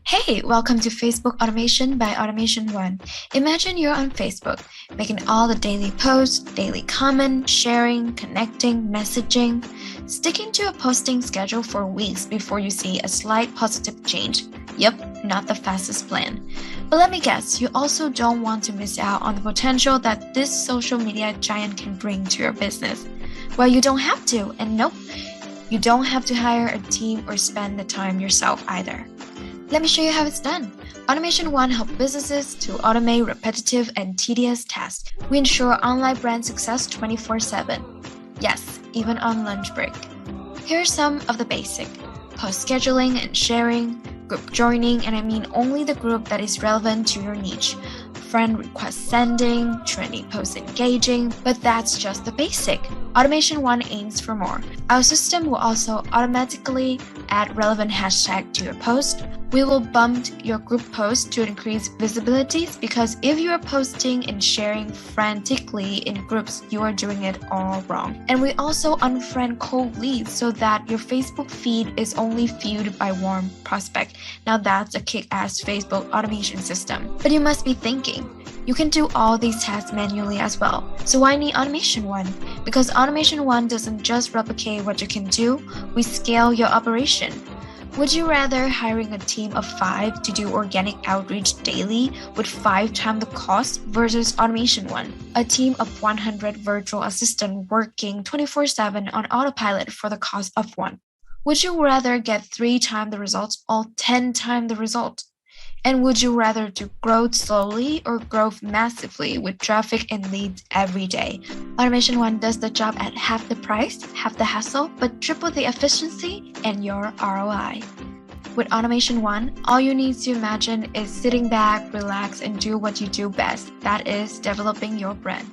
Hey, welcome to Facebook Automation by Automation One. Imagine you're on Facebook, making all the daily posts, daily comment, sharing, connecting, messaging, sticking to a posting schedule for weeks before you see a slight positive change. Yep, not the fastest plan. But let me guess, you also don't want to miss out on the potential that this social media giant can bring to your business. Well, you don't have to, and nope, you don't have to hire a team or spend the time yourself either. Let me show you how it's done. Automation One helps businesses to automate repetitive and tedious tasks. We ensure online brand success 24/7. Yes, even on lunch break. Here are some of the basic: post scheduling and sharing, group joining, and I mean only the group that is relevant to your niche, friend request sending, trendy post engaging, but that's just the basic. Automation One aims for more. Our system will also automatically add relevant hashtag to your post. We will bump your group post to increase visibility because if you are posting and sharing frantically in groups, you are doing it all wrong. And we also unfriend cold leads so that your Facebook feed is only viewed by warm prospects. Now that's a kick-ass Facebook automation system. But you must be thinking, you can do all these tasks manually as well. So why need Automation One? Because Automation One doesn't just replicate what you can do, we scale your operation. Would you rather hiring a team of 5 to do organic outreach daily with 5 times the cost versus Automation One, a team of 100 virtual assistants working 24/7 on autopilot for the cost of 1? Would you rather get 3 times the results or 10 times the result? And would you rather do growth slowly or growth massively with traffic and leads every day? Automation One does the job at half the price, half the hassle, but triple the efficiency and your ROI. With Automation One, all you need to imagine is sitting back, relax, and do what you do best. That is developing your brand.